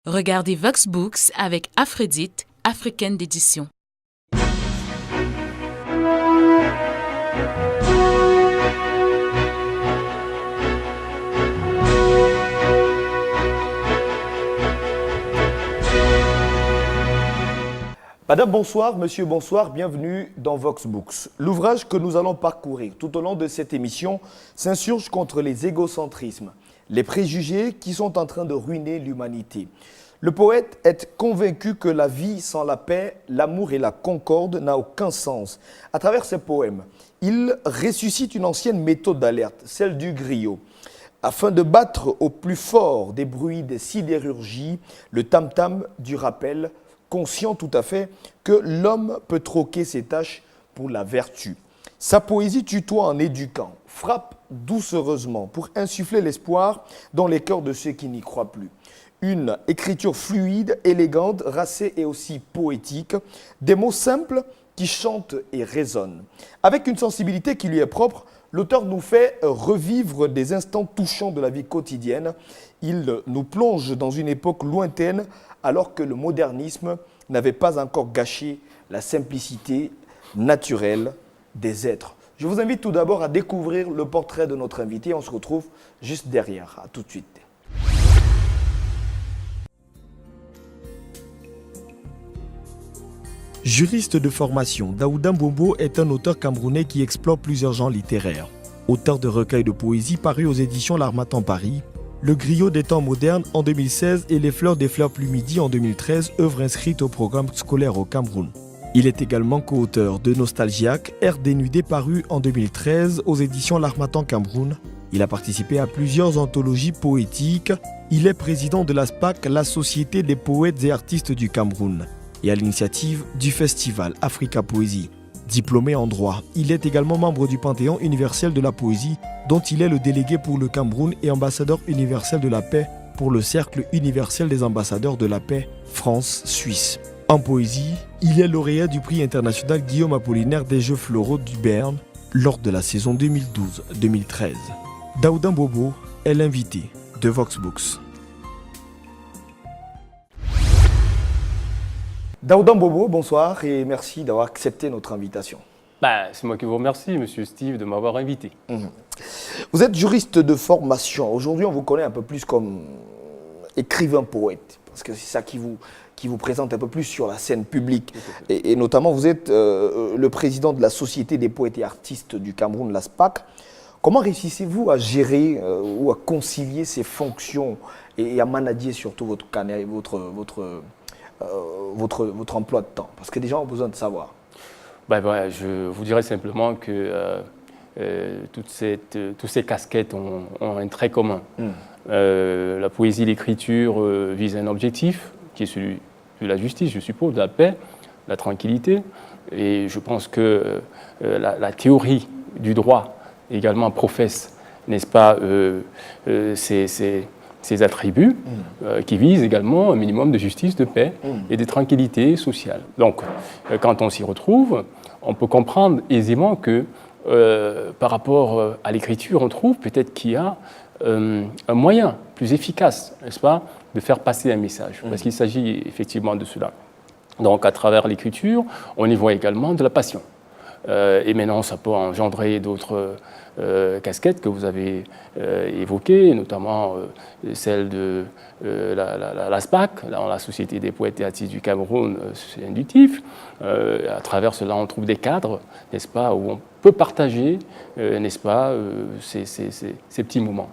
Regardez Vox Books avec Aphrodite, africaine d'édition. Madame, bonsoir, monsieur, bonsoir, bienvenue dans Vox Books. L'ouvrage que nous allons parcourir tout au long de cette émission s'insurge contre les égocentrismes, les préjugés qui sont en train de ruiner l'humanité. Le poète est convaincu que la vie sans la paix, l'amour et la concorde n'a aucun sens. À travers ses poèmes, il ressuscite une ancienne méthode d'alerte, celle du griot. Afin de battre au plus fort des bruits des sidérurgies, le tam-tam du rappel, conscient tout à fait que l'homme peut troquer ses tâches pour la vertu. Sa poésie tutoie en éduquant, frappe doucereusement pour insuffler l'espoir dans les cœurs de ceux qui n'y croient plus. Une écriture fluide, élégante, racée et aussi poétique, des mots simples qui chantent et résonnent. Avec une sensibilité qui lui est propre, l'auteur nous fait revivre des instants touchants de la vie quotidienne. Il nous plonge dans une époque lointaine alors que le modernisme n'avait pas encore gâché la simplicité naturelle des êtres. Je vous invite tout d'abord à découvrir le portrait de notre invité. On se retrouve juste derrière. À tout de suite. Juriste de formation, Daouda Mbombo est un auteur camerounais qui explore plusieurs genres littéraires. Auteur de recueils de poésie parus aux éditions L'Harmattan Paris, Le Griot des temps modernes en 2016 et Les Fleurs des Fleurs plus midi en 2013, œuvre inscrite au programme scolaire au Cameroun. Il est également co-auteur de Nostalgiaque, Air dénudé paru en 2013 aux éditions L'Harmattan Cameroun. Il a participé à plusieurs anthologies poétiques. Il est président de la SPAC, la Société des poètes et artistes du Cameroun, et à l'initiative du festival Africa Poésie. Diplômé en droit, il est également membre du Panthéon universel de la poésie, dont il est le délégué pour le Cameroun et ambassadeur universel de la paix pour le Cercle universel des ambassadeurs de la paix France-Suisse. En poésie, il est lauréat du prix international Guillaume Apollinaire des Jeux floraux du Berne lors de la saison 2012-2013. Daouda Mbombo est l'invité de Vox Books. Daouda Mbombo, bonsoir et merci d'avoir accepté notre invitation. C'est moi qui vous remercie, monsieur Steve, de m'avoir invité. Vous êtes juriste de formation. Aujourd'hui, on vous connaît un peu plus comme écrivain poète, parce que c'est ça qui vous présente un peu plus sur la scène publique. Et notamment, vous êtes le président de la Société des poètes et artistes du Cameroun, la SPAC. Comment réussissez-vous à gérer ou à concilier ces fonctions et à manager surtout votre emploi de temps? Parce que les gens ont besoin de savoir. Je vous dirais simplement que toutes ces casquettes ont un trait commun. La poésie et l'écriture visent un objectif qui est celui de la justice, je suppose, de la paix, de la tranquillité. Et je pense que la théorie du droit également professe, n'est-ce pas, ces attributs qui visent également un minimum de justice, de paix et de tranquillité sociale. Donc, quand on s'y retrouve, on peut comprendre aisément que par rapport à l'écriture, on trouve peut-être qu'il y a un moyen plus efficace, n'est-ce pas, de faire passer un message, parce qu'il s'agit effectivement de cela. Donc, à travers l'écriture, on y voit également de la passion. Et maintenant, ça peut engendrer d'autres casquettes que vous avez évoquées, notamment celle de la SPAC, la Société des poètes et artistes du Cameroun, c'est inductif. À travers cela, on trouve des cadres, n'est-ce pas, où on peut partager, n'est-ce pas, ces petits moments.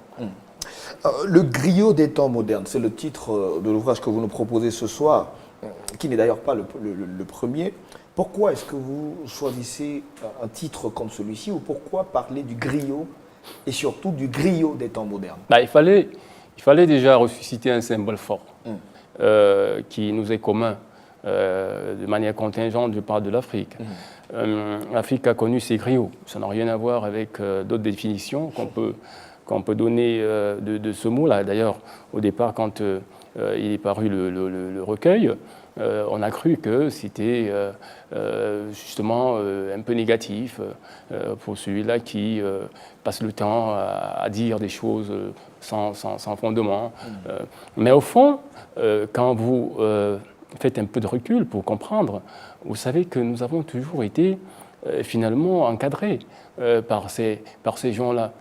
Le griot des temps modernes, c'est le titre de l'ouvrage que vous nous proposez ce soir, qui n'est d'ailleurs pas le premier. Pourquoi est-ce que vous choisissez un titre comme celui-ci ou pourquoi parler du griot et surtout du griot des temps modernes? Il fallait déjà ressusciter un symbole fort qui nous est commun de manière contingente, je parle de l'Afrique. L'Afrique a connu ses griots. Ça n'a rien à voir avec d'autres définitions qu'on peut donner de ce mot-là. D'ailleurs, au départ, quand il est paru le recueil, on a cru que c'était justement un peu négatif pour celui-là qui passe le temps à dire des choses sans fondement. Mais au fond, quand vous faites un peu de recul pour comprendre, vous savez que nous avons toujours été finalement encadrés par ces gens-là,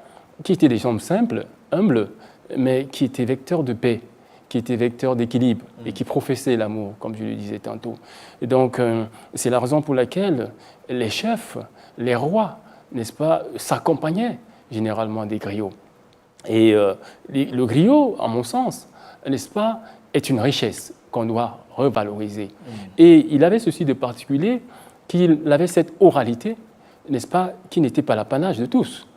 qui étaient des gens simples, humbles, mais qui étaient vecteurs de paix, qui étaient vecteurs d'équilibre et qui professaient l'amour, comme je le disais tantôt. Et donc, c'est la raison pour laquelle les chefs, les rois, n'est-ce pas, s'accompagnaient généralement des griots. Et le griot, à mon sens, n'est-ce pas, est une richesse qu'on doit revaloriser. Et il avait ceci de particulier, qu'il avait cette oralité, n'est-ce pas, qui n'était pas l'apanage de tous.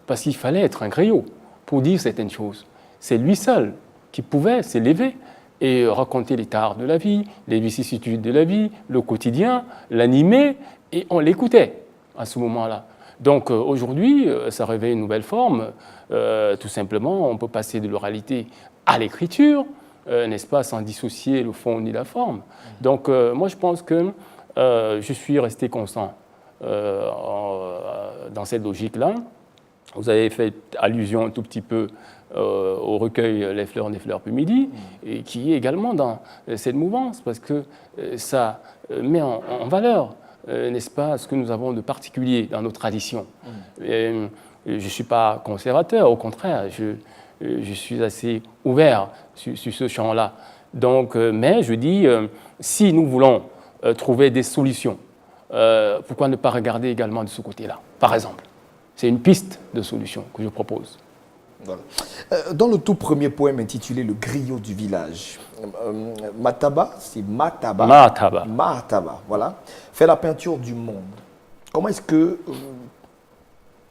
Parce qu'il fallait être un griot pour dire certaines choses. C'est lui seul qui pouvait s'élever et raconter les tares de la vie, les vicissitudes de la vie, le quotidien, l'animer, et on l'écoutait à ce moment-là. Donc aujourd'hui, ça revêt une nouvelle forme. Tout simplement, on peut passer de l'oralité à l'écriture, n'est-ce pas, sans dissocier le fond ni la forme. Donc moi, je pense que je suis resté constant dans cette logique-là. Vous avez fait allusion un tout petit peu au recueil Les fleurs des fleurs puis midi, et qui est également dans cette mouvance, parce que ça met en valeur, n'est-ce pas, ce que nous avons de particulier dans nos traditions. Je ne suis pas conservateur, au contraire, je suis assez ouvert sur ce champ-là. Donc, mais je dis, si nous voulons trouver des solutions, pourquoi ne pas regarder également de ce côté-là, par exemple. C'est une piste de solution que je propose. Voilà. Dans le tout premier poème intitulé « Le griot du village », Mataba, c'est Mataba. Mataba. Mataba, voilà, fait la peinture du monde. Comment est-ce que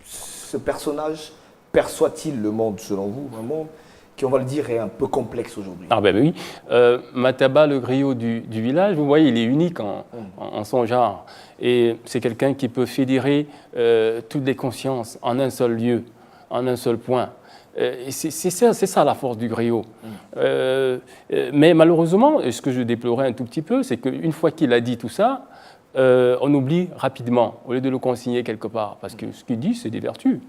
ce personnage perçoit-il le monde, selon vous? Un monde qui, on va le dire, est un peu complexe aujourd'hui. Ah ben oui. Mataba, le griot du village, vous voyez, il est unique en son genre. Et c'est quelqu'un qui peut fédérer toutes les consciences en un seul lieu, en un seul point. C'est ça la force du griot. Mais malheureusement, ce que je déplorais un tout petit peu, c'est qu'une fois qu'il a dit tout ça, on oublie rapidement, au lieu de le consigner quelque part. Parce que ce qu'il dit, c'est des vertus.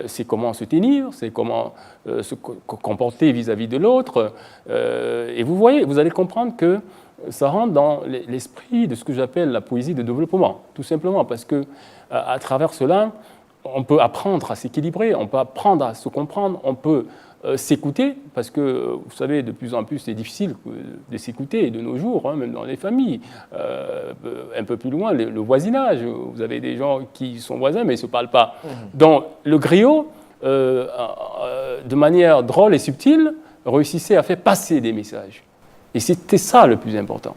C'est comment se tenir, c'est comment se comporter vis-à-vis de l'autre. Et vous voyez, vous allez comprendre que ça rentre dans l'esprit de ce que j'appelle la poésie de développement, tout simplement, parce que à travers cela, on peut apprendre à s'équilibrer, on peut apprendre à se comprendre, on peut s'écouter, parce que, vous savez, de plus en plus, c'est difficile de s'écouter de nos jours, hein, même dans les familles. Un peu plus loin, le voisinage, vous avez des gens qui sont voisins, mais ils ne se parlent pas. Donc, le griot, de manière drôle et subtile, réussissait à faire passer des messages. Et c'était ça le plus important.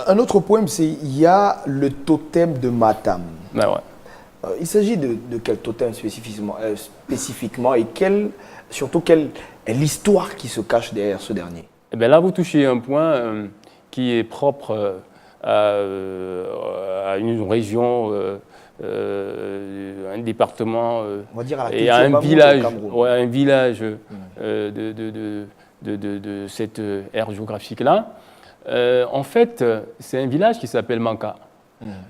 Un autre poème, c'est « Il y a le totem de Matam ». Ben ouais. Il s'agit de quel totem spécifiquement et surtout quelle est l'histoire qui se cache derrière ce dernier? Et bien là, vous touchez un point qui est propre à une région, un département on va dire à la et à un village, Cameroun. un village de cette aire géographique-là. En fait, c'est un village qui s'appelle Manka.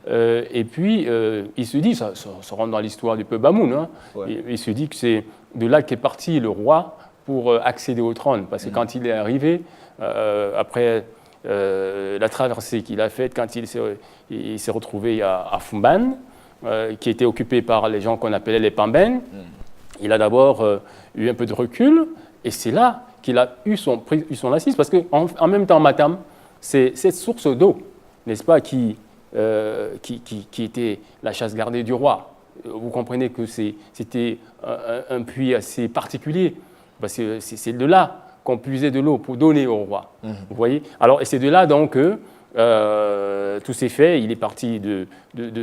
Et puis, il se dit, ça rentre dans l'histoire du peuple Bamoun, hein, il se dit que c'est de là qu'est parti le roi pour accéder au trône. Parce que quand il est arrivé, après la traversée qu'il a faite, quand il s'est retrouvé à Fumban, qui était occupé par les gens qu'on appelait les Pamben, il a d'abord eu un peu de recul, et c'est là qu'il a eu son assise. Parce qu'en même temps, Matam, c'est cette source d'eau, n'est-ce pas, qui était la chasse gardée du roi. Vous comprenez que c'était un puits assez particulier, parce que c'est de là qu'on puisait de l'eau pour donner au roi. Vous voyez? Alors, et c'est de là donc que tout s'est fait. Il est parti de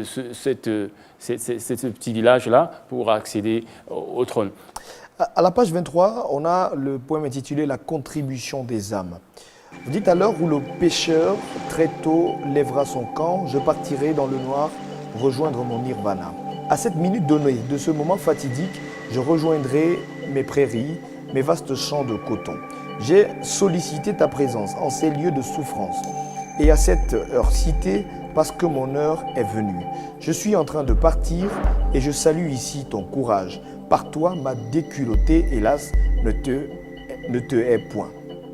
ce petit village-là pour accéder au trône. À la page 23, on a le poème intitulé « La contribution des âmes ». Vous dites « À l'heure où le pêcheur très tôt lèvera son camp, je partirai dans le noir rejoindre mon nirvana. À cette minute donnée de ce moment fatidique, je rejoindrai mes prairies, mes vastes champs de coton. J'ai sollicité ta présence en ces lieux de souffrance et à cette heure citée parce que mon heure est venue. Je suis en train de partir et je salue ici ton courage. Par toi, ma déculottée, hélas, ne te hait point.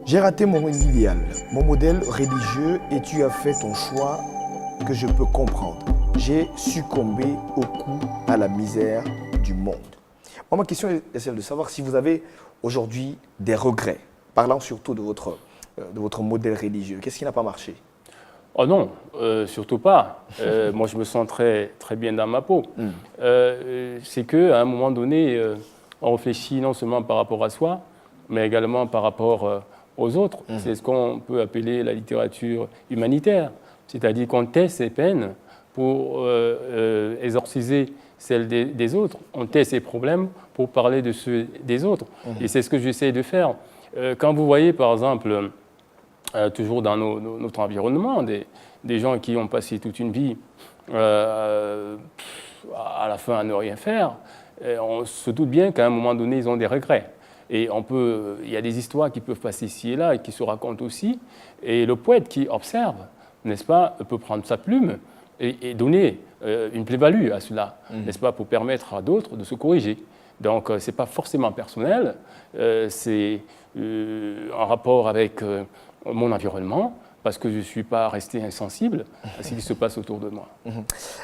J'ai raté mon idéal, mon modèle religieux et tu as fait ton choix que je peux comprendre. J'ai succombé au coup à la misère du monde. Moi, ma question est celle de savoir si vous avez aujourd'hui des regrets, parlant surtout de votre modèle religieux. Qu'est-ce qui n'a pas marché? Oh non, surtout pas. Moi, je me sens très, très bien dans ma peau. C'est qu'à un moment donné, on réfléchit non seulement par rapport à soi, mais également par rapport aux autres. C'est ce qu'on peut appeler la littérature humanitaire. C'est-à-dire qu'on tait ses peines pour exorciser celles des autres. On tait ses problèmes pour parler de ceux des autres. Et c'est ce que j'essaie de faire. Quand vous voyez, par exemple, toujours dans notre environnement, des gens qui ont passé toute une vie à la fin à ne rien faire, on se doute bien qu'à un moment donné, ils ont des regrets. Et il y a des histoires qui peuvent passer ici et là et qui se racontent aussi. Et le poète qui observe, n'est-ce pas, peut prendre sa plume et donner une plus-value à cela, n'est-ce pas, pour permettre à d'autres de se corriger. Donc, ce n'est pas forcément personnel, c'est en rapport avec mon environnement, parce que je ne suis pas resté insensible à ce qui se passe autour de moi.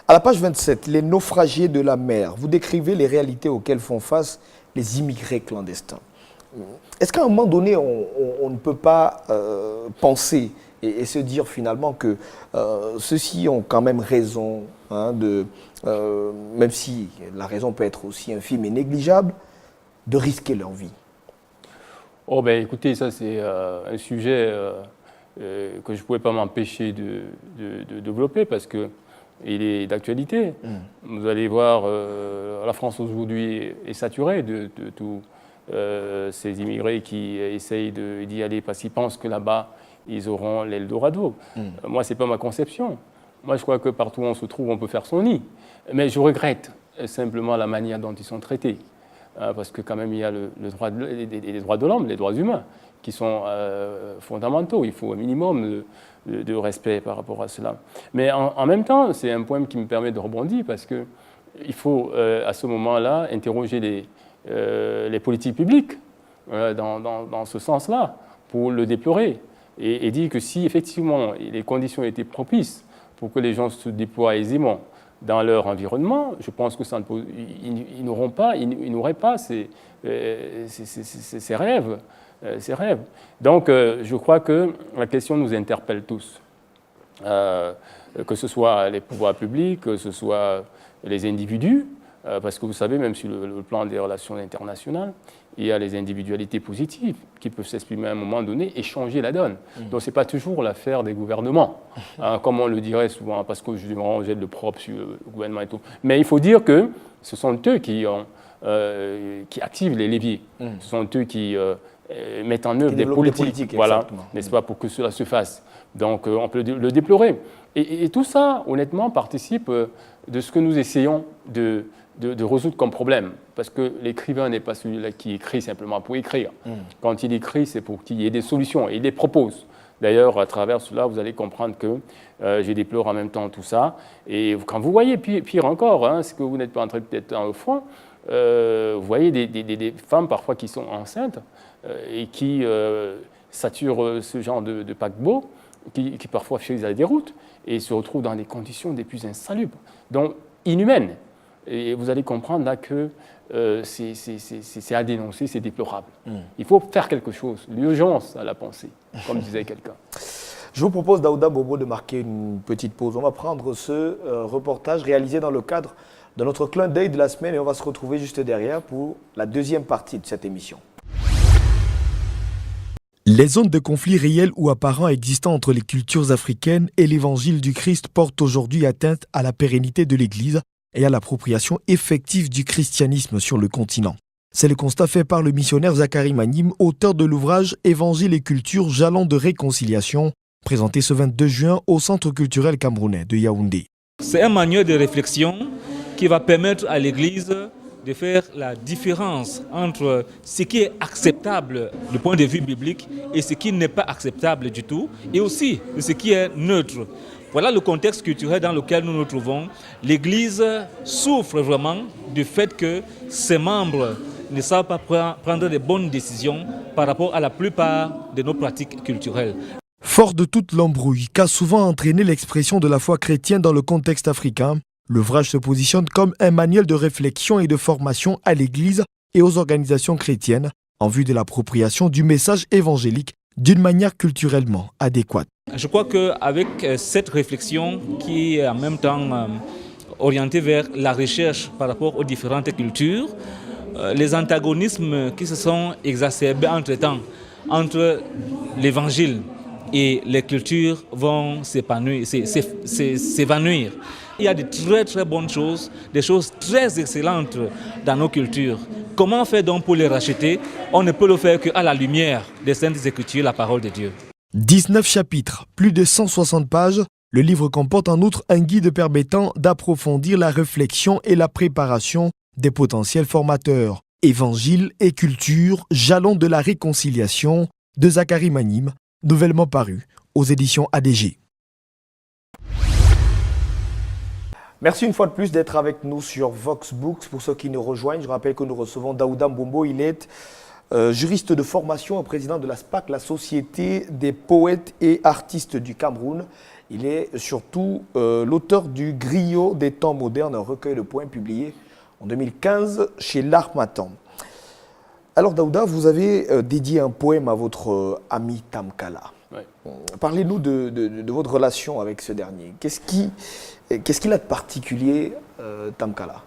À la page 27, les naufragés de la mer, vous décrivez les réalités auxquelles font face les immigrés clandestins. Est-ce qu'à un moment donné, on ne peut pas penser et se dire finalement que ceux-ci ont quand même raison, hein, même si la raison peut être aussi infime et négligeable, de risquer leur vie? Oh ben écoutez, ça c'est un sujet que je ne pouvais pas m'empêcher de développer parce qu'il est d'actualité. Vous allez voir, la France aujourd'hui est saturée de tous ces immigrés qui essayent d'y aller parce qu'ils pensent que là-bas, ils auront l'Eldorado. Moi, ce n'est pas ma conception. Moi, je crois que partout où on se trouve, on peut faire son nid. Mais je regrette simplement la manière dont ils sont traités. Parce que quand même, il y a les droits de l'homme, les droits humains, qui sont fondamentaux. Il faut un minimum de respect par rapport à cela. Mais en même temps, c'est un point qui me permet de rebondir, parce qu'il faut, à ce moment-là, interroger les politiques publiques dans ce sens-là, pour le déplorer. Et dire que si, effectivement, les conditions étaient propices pour que les gens se déploient aisément dans leur environnement, je pense que ils n'auraient pas ces rêves. Donc, je crois que la question nous interpelle tous, que ce soit les pouvoirs publics, que ce soit les individus, parce que vous savez, même sur le plan des relations internationales, il y a les individualités positives qui peuvent s'exprimer à un moment donné et changer la donne. Donc, ce n'est pas toujours l'affaire des gouvernements, comme on le dirait souvent, parce que je jette le propre sur le gouvernement et tout. Mais il faut dire que ce sont eux qui activent les leviers. Ce sont eux qui mettent en œuvre des politiques, voilà, n'est-ce pas, pour que cela se fasse. Donc, on peut le déplorer. Et tout ça, honnêtement, participe de ce que nous essayons de résoudre comme problème. Parce que l'écrivain n'est pas celui-là qui écrit simplement pour écrire. Quand il écrit, c'est pour qu'il y ait des solutions, et il les propose. D'ailleurs, à travers cela, vous allez comprendre que je déplore en même temps tout ça. Et quand vous voyez, pire encore, ce que vous n'êtes pas en train de peut-être dans le fond, vous voyez des femmes parfois qui sont enceintes et qui saturent ce genre de paquebot, qui parfois finissent à la déroute et se retrouvent dans des conditions des plus insalubres, donc inhumaines. Et vous allez comprendre là que c'est à dénoncer, c'est déplorable. Il faut faire quelque chose, l'urgence à la pensée, comme disait quelqu'un. Je vous propose, Daouda Bobo, de marquer une petite pause. On va prendre ce reportage réalisé dans le cadre de notre clin d'œil de la semaine et on va se retrouver juste derrière pour la deuxième partie de cette émission. Les zones de conflit réels ou apparents existant entre les cultures africaines et l'évangile du Christ portent aujourd'hui atteinte à la pérennité de l'Église et à l'appropriation effective du christianisme sur le continent. C'est le constat fait par le missionnaire Zachary Manim, auteur de l'ouvrage « Évangile et culture, jalons de réconciliation », présenté ce 22 juin au Centre culturel camerounais de Yaoundé. C'est un manuel de réflexion qui va permettre à l'Église de faire la différence entre ce qui est acceptable du point de vue biblique et ce qui n'est pas acceptable du tout, et aussi ce qui est neutre. Voilà le contexte culturel dans lequel nous nous trouvons. L'Église souffre vraiment du fait que ses membres ne savent pas prendre de bonnes décisions par rapport à la plupart de nos pratiques culturelles. Fort de toute l'embrouille qu'a souvent entraîné l'expression de la foi chrétienne dans le contexte africain, l'ouvrage se positionne comme un manuel de réflexion et de formation à l'Église et aux organisations chrétiennes en vue de l'appropriation du message évangélique d'une manière culturellement adéquate. Je crois qu'avec cette réflexion qui est en même temps orientée vers la recherche par rapport aux différentes cultures, les antagonismes qui se sont exacerbés entre-temps entre l'Évangile et les cultures vont s'évanouir. Il y a de très très bonnes choses, des choses très excellentes dans nos cultures. Comment faire donc pour les racheter? On ne peut le faire qu'à la lumière des Saintes Écritures, la parole de Dieu. 19 chapitres, plus de 160 pages, le livre comporte en outre un guide permettant d'approfondir la réflexion et la préparation des potentiels formateurs. Évangile et culture, jalons de la réconciliation, de Zacharie Manim, nouvellement paru aux éditions ADG. Merci une fois de plus d'être avec nous sur Vox Books. Pour ceux qui nous rejoignent, je rappelle que nous recevons Daouda Mbombo. Il est juriste de formation et président de la SPAC, la Société des poètes et artistes du Cameroun. Il est surtout l'auteur du Griot des temps modernes, un recueil de poèmes publié en 2015 chez l'Harmattan. Alors Daouda, vous avez dédié un poème à votre ami Tamkala. Ouais. Parlez-nous de votre relation avec ce dernier. Qu'est-ce qu'il a de particulier, Tamkala?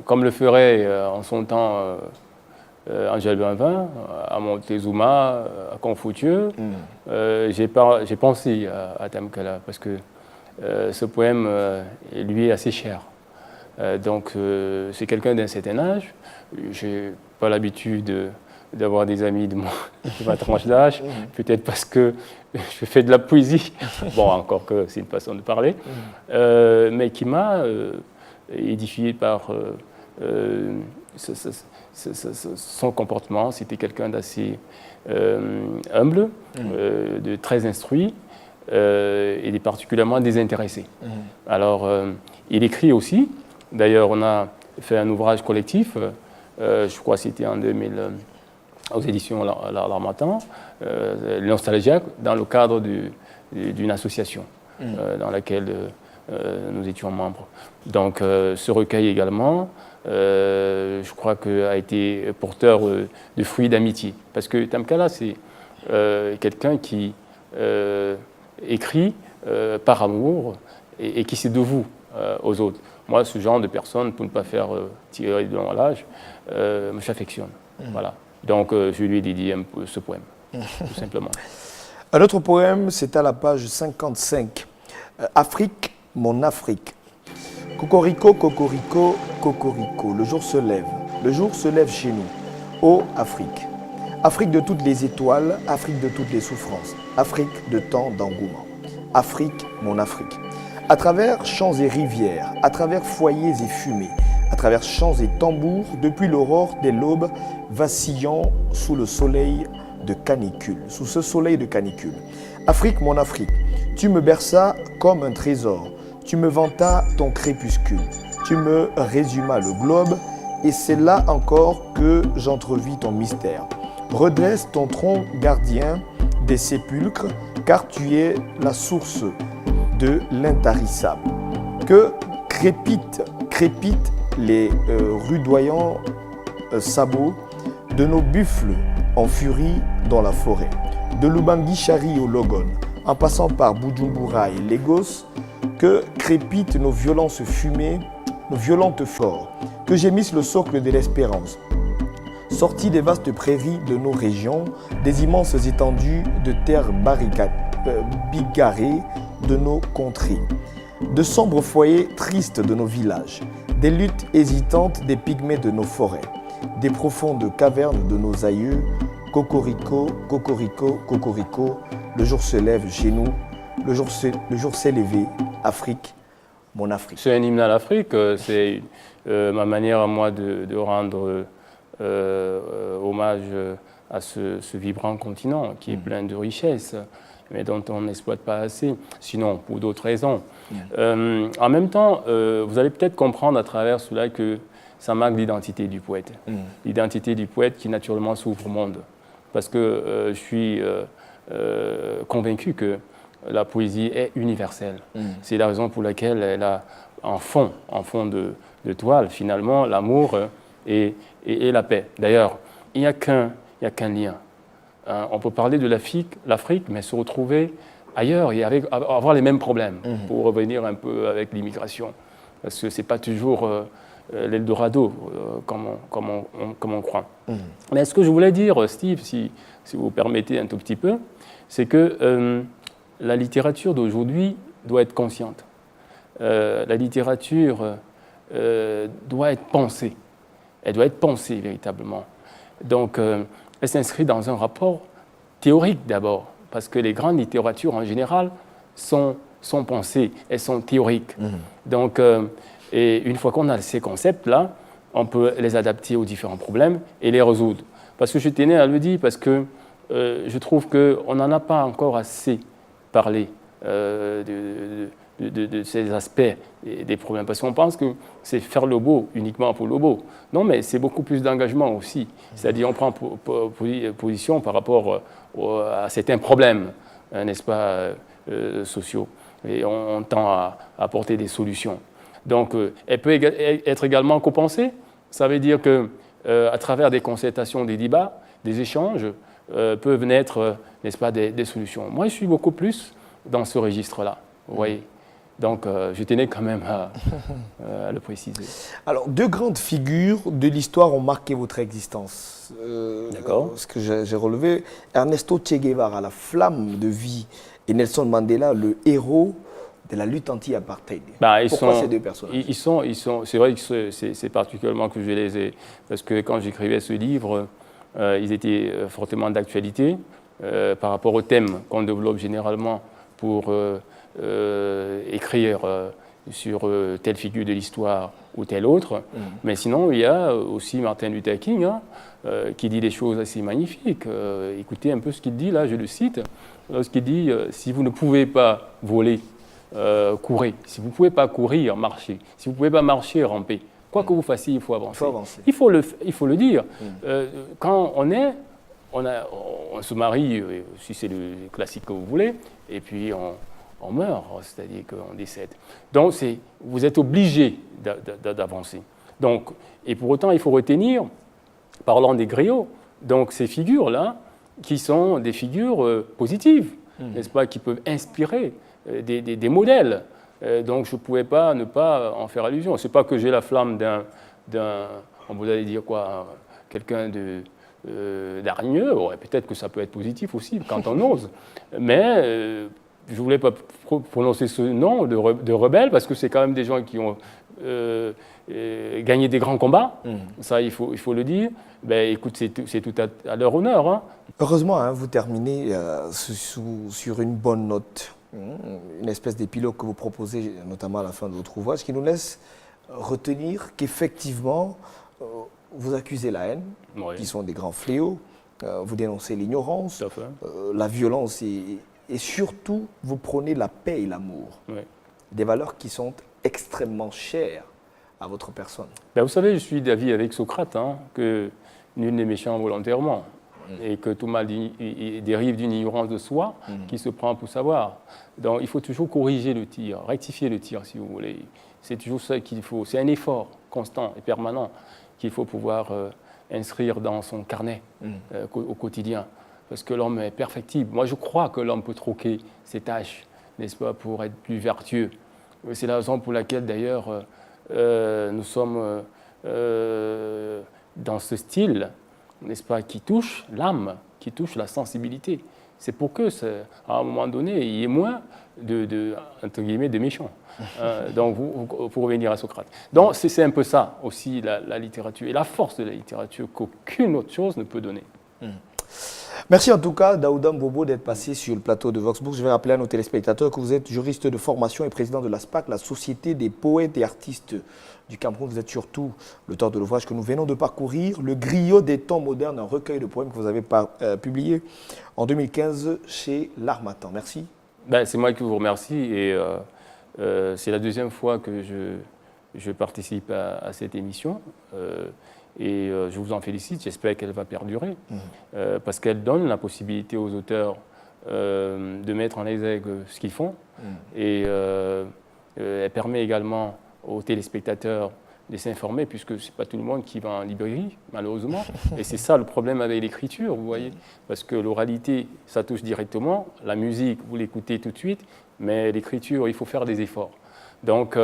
Comme le ferait en son temps Angèle Benvin, à Montezuma, à Confucius, j'ai pensé à Tamkala parce que ce poème lui est assez cher. Donc c'est quelqu'un d'un certain âge. Je n'ai pas l'habitude d'avoir des amis de ma tranche d'âge, peut-être parce que je fais de la poésie, bon, encore que c'est une façon de parler, mais qui m'a édifié par son comportement. C'était quelqu'un d'assez humble, de très instruit et particulièrement désintéressé. Alors, il écrit aussi. D'ailleurs, on a fait un ouvrage collectif, je crois que c'était en 2000, aux éditions l'Harmattan, Nostalgiaque, dans le cadre d'une association dans laquelle nous étions membres. Donc, ce recueil également, je crois a été porteur de fruits d'amitié. Parce que Tamkala, c'est quelqu'un qui écrit par amour et qui se dévoue aux autres. Moi, ce genre de personne, pour ne pas faire tirer de long à l'âge, m'affectionne. Voilà. Donc, je lui ai dédié ce poème, tout simplement. Un autre poème, c'est à la page 55. Afrique, mon Afrique. Cocorico, cocorico, cocorico. Le jour se lève chez nous. Ô Afrique. Afrique de toutes les étoiles, Afrique de toutes les souffrances, Afrique de tant d'engouement. Afrique, mon Afrique. À travers champs et rivières, à travers foyers et fumées, à travers champs et tambours, depuis l'aurore dès l'aube, vacillant sous le soleil de canicule, sous ce soleil de canicule. Afrique, mon Afrique, tu me berças comme un trésor, tu me vantas ton crépuscule, tu me résumas le globe, et c'est là encore que j'entrevis ton mystère. Redresse ton tronc gardien des sépulcres, car tu es la source de l'intarissable. Que crépitent les rudoyants sabots de nos buffles en furie dans la forêt. De Lubangui-Chari au Logon, en passant par Bujumbura et Lagos, que crépitent nos violences fumées, nos violentes forts, que gémisse le socle de l'espérance. Sortis des vastes prairies de nos régions, des immenses étendues de terres bigarrées de nos contrées, de sombres foyers tristes de nos villages, des luttes hésitantes des pygmées de nos forêts, des profondes cavernes de nos aïeux. Cocorico, cocorico, cocorico, le jour se lève chez nous, le jour s'est levé, Afrique, Mon Afrique. C'est un hymne à l'Afrique, c'est ma manière à moi de rendre hommage à ce vibrant continent qui est plein de richesses, mais dont on n'exploite pas assez, sinon pour d'autres raisons. En même temps, vous allez peut-être comprendre à travers cela que ça marque l'identité du poète. L'identité du poète qui naturellement s'ouvre au monde. Parce que je suis convaincu que la poésie est universelle. C'est la raison pour laquelle elle a en fond de toile, finalement, l'amour et la paix. D'ailleurs, il n'y a qu'un lien. On peut parler de l'Afrique, mais se retrouver ailleurs et avoir les mêmes problèmes, pour revenir un peu avec l'immigration. Parce que ce n'est pas toujours l'Eldorado, comme on croit. Mais ce que je voulais dire, Steve, si vous permettez un tout petit peu, c'est que la littérature d'aujourd'hui doit être consciente. La littérature doit être pensée. Elle doit être pensée véritablement. Donc, elle s'inscrit dans un rapport théorique d'abord, parce que les grandes littératures en général sont pensées, elles sont théoriques. Donc, et une fois qu'on a ces concepts-là, on peut les adapter aux différents problèmes et les résoudre. Parce que je tenais à le dire, parce que je trouve qu'on n'en a pas encore assez parlé de ces aspects des problèmes. Parce qu'on pense que c'est faire le beau uniquement pour le beau. Non, mais c'est beaucoup plus d'engagement aussi. C'est-à-dire on prend position par rapport à certains problèmes, n'est-ce pas, sociaux. Et on tend à apporter des solutions. Donc, elle peut être également compensée. Ça veut dire qu'à travers des concertations, des débats, des échanges, peuvent naître, n'est-ce pas, des solutions. Moi, je suis beaucoup plus dans ce registre-là, vous voyez. Donc, je tenais quand même à le préciser. Alors, deux grandes figures de l'histoire ont marqué votre existence. D'accord. Ce que j'ai relevé, Ernesto Che Guevara, la flamme de vie, et Nelson Mandela, le héros de la lutte anti-apartheid. Pourquoi ces deux personnages? C'est vrai que c'est particulièrement que je les ai, parce que quand j'écrivais ce livre, ils étaient fortement d'actualité par rapport au thème qu'on développe généralement pour écrire sur telle figure de l'histoire ou telle autre. Mais sinon, il y a aussi Martin Luther King qui dit des choses assez magnifiques. Écoutez un peu ce qu'il dit, là, je le cite. Lorsqu'il dit « Si vous ne pouvez pas voler, courez. Si vous ne pouvez pas courir, marchez. Si vous ne pouvez pas marcher, rampez. Quoi que vous fassiez, il faut avancer. Il faut le dire. Quand on se marie, si c'est le classique que vous voulez, et puis on meurt, c'est-à-dire qu'on décède. Donc, vous êtes obligé d'avancer. Donc, et pour autant, il faut retenir, parlant des griots, donc ces figures-là, qui sont des figures positives, n'est-ce pas, qui peuvent inspirer des modèles. Donc, je ne pouvais pas ne pas en faire allusion. Ce n'est pas que j'ai la flamme on vous allez dire quoi, quelqu'un d'hargneux, ouais, peut-être que ça peut être positif aussi quand on ose, mais je ne voulais pas prononcer ce nom de rebelle parce que c'est quand même des gens qui ont gagné des grands combats, ça il faut le dire. Ben, écoute, c'est tout à leur honneur. Hein. Heureusement, vous terminez sur une bonne note, une espèce d'épilogue que vous proposez, notamment à la fin de votre ouvrage, qui nous laisse retenir qu'effectivement, vous accusez la haine, qui sont des grands fléaux, vous dénoncez l'ignorance, la violence et surtout, vous prônez la paix et l'amour. Des valeurs qui sont extrêmement chères à votre personne. Ben, vous savez, je suis d'avis avec Socrate, que nul n'est méchant volontairement et que tout mal dérive d'une ignorance de soi qui se prend pour savoir. Donc, il faut toujours corriger le tir, rectifier le tir, si vous voulez. C'est toujours ça qu'il faut. C'est un effort constant et permanent qu'il faut pouvoir inscrire dans son carnet au quotidien. Parce que l'homme est perfectible. Moi, je crois que l'homme peut troquer ses tâches, n'est-ce pas, pour être plus vertueux. C'est la raison pour laquelle, d'ailleurs, nous sommes dans ce style, n'est-ce pas, qui touche l'âme, qui touche la sensibilité. C'est pour que, à un moment donné, il y ait moins entre guillemets, de méchants. Donc, pour revenir à Socrate. Donc, c'est un peu ça aussi, la littérature, et la force de la littérature qu'aucune autre chose ne peut donner. Merci en tout cas, Daouda Mbobo, d'être passé sur le plateau de Voxbook. Je vais rappeler à nos téléspectateurs que vous êtes juriste de formation et président de l'ASPAC, la Société des poètes et artistes du Cameroun. Vous êtes surtout l'auteur de l'ouvrage que nous venons de parcourir, Le griot des temps modernes, un recueil de poèmes que vous avez publié en 2015 chez L'Harmattan. Merci. C'est moi qui vous remercie et c'est la deuxième fois que je participe à cette émission. Je vous en félicite, j'espère qu'elle va perdurer, parce qu'elle donne la possibilité aux auteurs de mettre en exergue ce qu'ils font, et elle permet également aux téléspectateurs de s'informer, puisque ce n'est pas tout le monde qui va en librairie, malheureusement, et c'est ça le problème avec l'écriture, vous voyez, parce que l'oralité, ça touche directement, la musique, vous l'écoutez tout de suite, mais l'écriture, il faut faire des efforts. Donc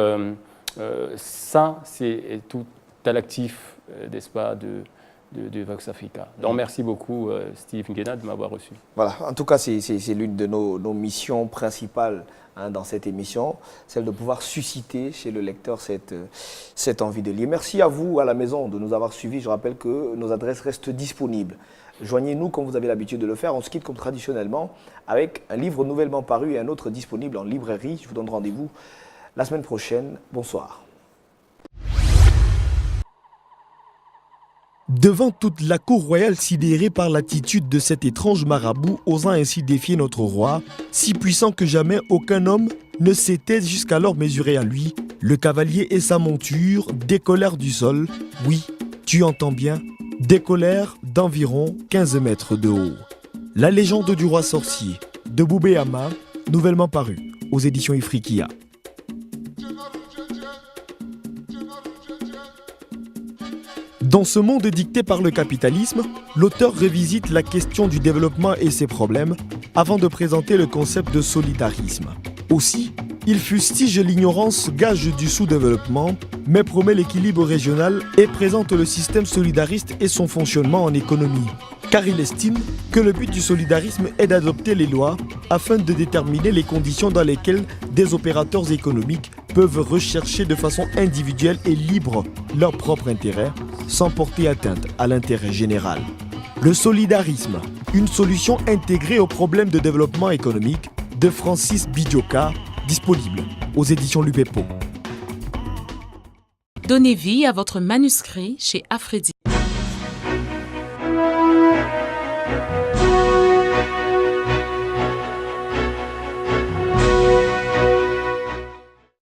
ça, c'est tout à l'actif, n'est-ce pas, de Vox Africa. Donc merci beaucoup Steve Ngena de m'avoir reçu. Voilà, en tout cas c'est l'une de nos missions principales dans cette émission, celle de pouvoir susciter chez le lecteur cette envie de lire. Merci à vous à la maison de nous avoir suivis. Je rappelle que nos adresses restent disponibles. Joignez-nous comme vous avez l'habitude de le faire. On se quitte comme traditionnellement avec un livre nouvellement paru et un autre disponible en librairie. Je vous donne rendez-vous la semaine prochaine. Bonsoir. Devant toute la cour royale sidérée par l'attitude de cet étrange marabout osant ainsi défier notre roi, si puissant que jamais aucun homme ne s'était jusqu'alors mesuré à lui, le cavalier et sa monture décollèrent du sol, oui, tu entends bien, décollèrent d'environ 15 mètres de haut. La légende du roi sorcier, de Boubé Ama, nouvellement paru aux éditions Ifriqiya. Dans ce monde dicté par le capitalisme, l'auteur revisite la question du développement et ses problèmes avant de présenter le concept de solidarisme. Aussi, il fustige l'ignorance gage du sous-développement, mais promet l'équilibre régional et présente le système solidariste et son fonctionnement en économie. Car il estime que le but du solidarisme est d'adopter les lois afin de déterminer les conditions dans lesquelles des opérateurs économiques peuvent rechercher de façon individuelle et libre leur propre intérêt, sans porter atteinte à l'intérêt général. Le solidarisme, une solution intégrée aux problèmes de développement économique, de Francis Bidioka, disponible aux éditions Lupepo. Donnez vie à votre manuscrit chez Aphrodite.